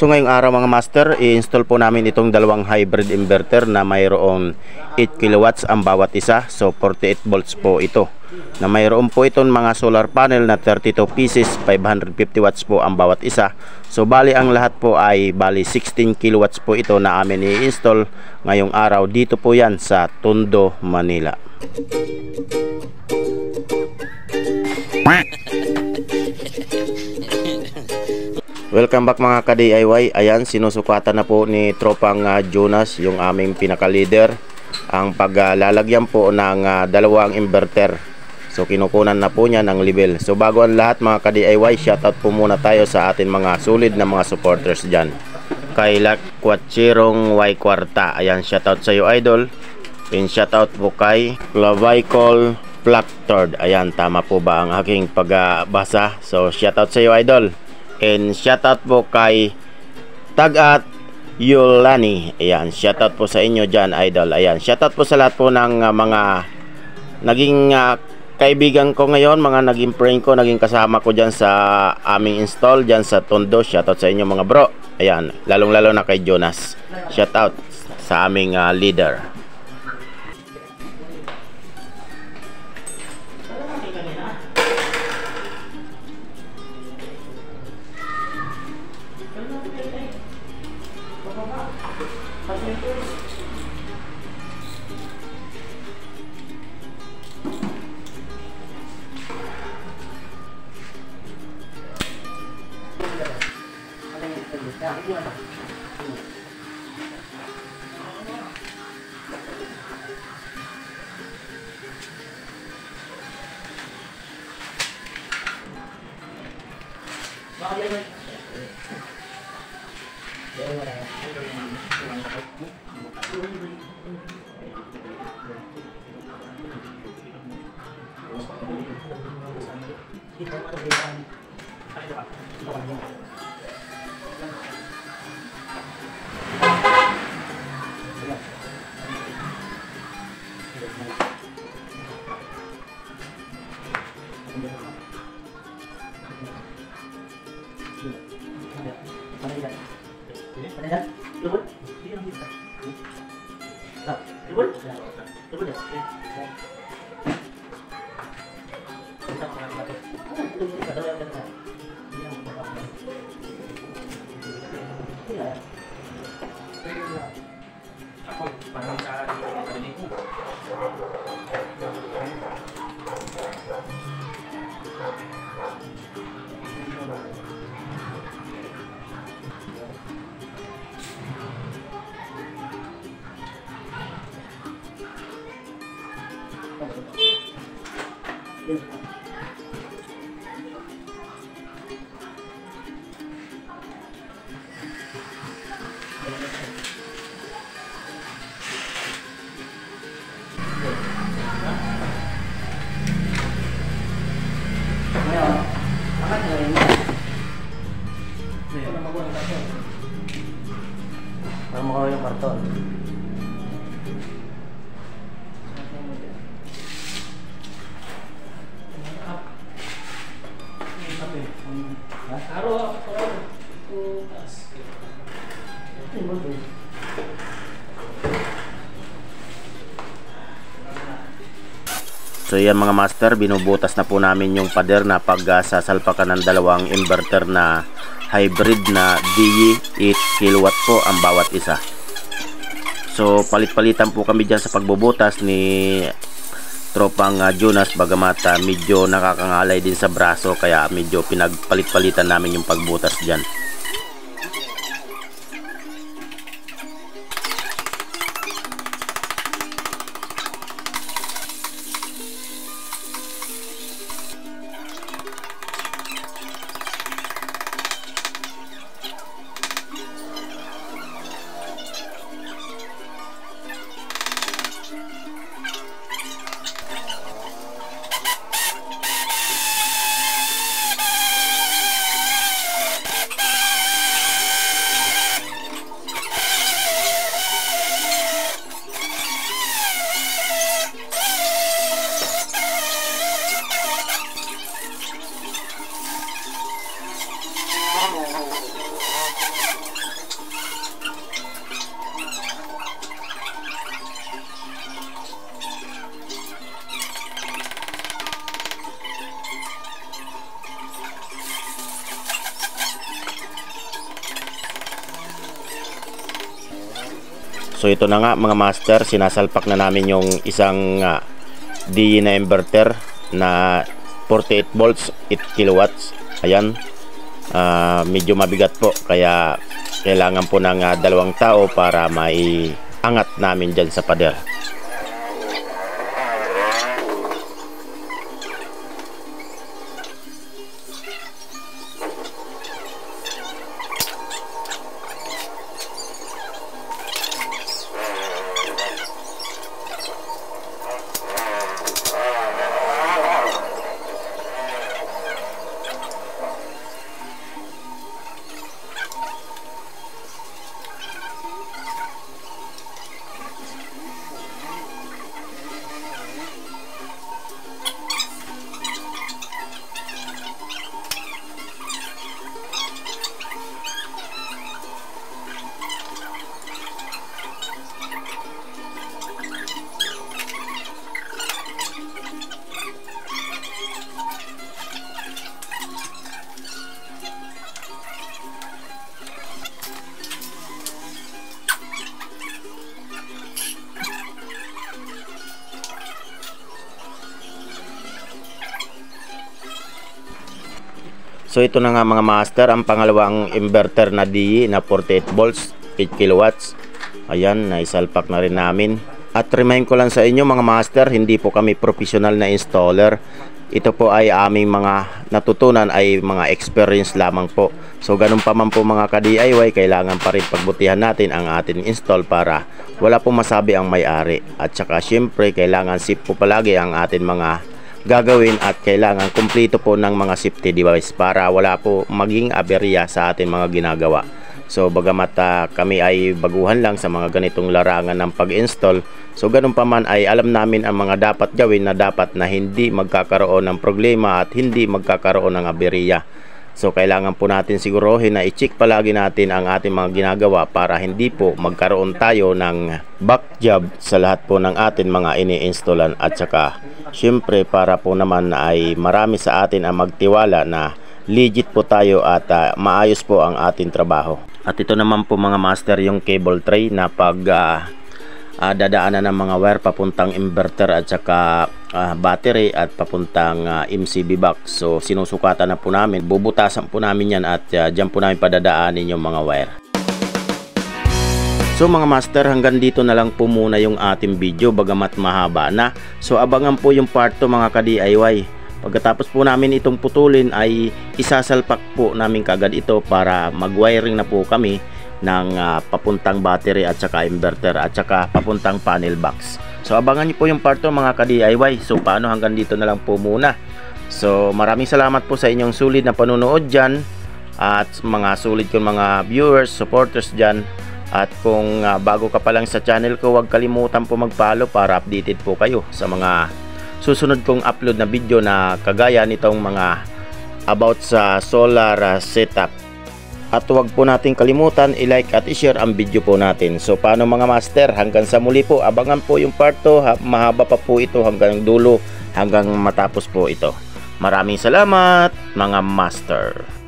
So ngayong araw mga master, i-install po namin itong dalawang hybrid inverter na mayroong 8 kilowatts ang bawat isa. So 48 volts po ito. Na mayroon po itong mga solar panel na 32 pieces, 550 watts po ang bawat isa. So bali ang lahat po ay bali 16 kilowatts po ito na amin i-install ngayong araw. Dito po yan sa Tondo, Manila. Welcome back mga ka-DIY. Ayan, sinusukatan na po ni Tropang Jonas, yung aming pinaka-leader, ang paglalagyan po ng dalawang inverter. So kinukunan na po niya ng level. So bago ang lahat mga ka-DIY, shoutout po muna tayo sa atin mga solid na mga supporters dyan. Kay Lakwatchirong Y Quarta, ayan, shoutout sa iyo idol. And shoutout po kay Clavicle Plactord. Ayan, tama po ba ang aking pagbasa? So shoutout sa iyo idol. And shoutout po kay Tagat Yolani. Ayan, shoutout po sa inyo dyan idol. Ayan, shoutout po sa lahat po ng mga naging kaibigan ko ngayon, mga naging friend ko, naging kasama ko dyan sa aming install dyan sa Tondo. Shoutout sa inyo mga bro. Ayan, lalong lalo na kay Jonas. Shoutout sa aming leader. Yung karton. So yan mga master, binubutas na po namin yung pader na pagsasalpakan ng dalawang inverter na hybrid na DE 8 kilowatt po ang bawat isa. So palit-palitan po kami dyan sa pagbubutas ni Tropang Jonas, bagamat medyo nakakangalay din sa braso, kaya medyo pinagpalit-palitan namin yung pagbutas dyan. So ito na nga mga master, sinasalpak na namin yung isang DE na inverter na 48 volts 8 kilowatts. Ayan, medyo mabigat po, kaya kailangan po ng dalawang tao para maiangat namin dyan sa pader. So ito na nga mga master, ang pangalawang inverter na DE na 48 volts 8 kilowatts. Ayan, naisalpak na rin namin. At remind ko lang sa inyo mga master, hindi po kami professional na installer. Ito po ay aming mga natutunan, ay mga experience lamang po. So ganun pa man po mga ka-DIY, kailangan pa rin pagbutihan natin ang ating install para wala po masabi ang may-ari. At saka syempre kailangan safe po palagi ang ating mga gagawin, at kailangan kumpleto po ng mga safety device para wala po maging aberya sa ating mga ginagawa. So bagamat kami ay baguhan lang sa mga ganitong larangan ng pag-install, so ganun pa man ay alam namin ang mga dapat gawin na dapat na hindi magkakaroon ng problema at hindi magkakaroon ng aberya. So kailangan po natin siguruhin na i-check palagi natin ang ating mga ginagawa para hindi po magkaroon tayo ng back job sa lahat po ng ating mga ini-installan. At saka syempre para po naman na ay marami sa atin ang magtiwala na legit po tayo at maayos po ang ating trabaho. At ito naman po mga master yung cable tray na pag dadaanan ng mga wire papuntang inverter at saka battery at papuntang MCB box. So sinusukatan na po namin, bubutasan po namin yan at dyan po namin padadaanin yung mga wire. So mga master, hanggang dito na lang po muna yung ating video bagamat mahaba na. So abangan po yung part 2 mga ka-DIY. Pagkatapos po namin itong putulin ay isasalpak po namin kagad ito para mag-wiring na po kami ng papuntang battery at saka inverter at saka papuntang panel box. So abangan niyo po yung part 2 mga ka-DIY. So paano, hanggang dito na lang po muna. So maraming salamat po sa inyong sulit na panunood dyan at mga sulit kong mga viewers, supporters dyan. At kung bago ka pa lang sa channel ko, huwag kalimutan po mag-follow para updated po kayo sa mga susunod kong upload na video na kagaya nitong mga about sa solar setup. At huwag po natin kalimutan i-like at i-share ang video po natin. So paano mga master, hanggang sa muli po, abangan po yung part 2, mahaba pa po ito hanggang dulo, hanggang matapos po ito. Maraming salamat mga master.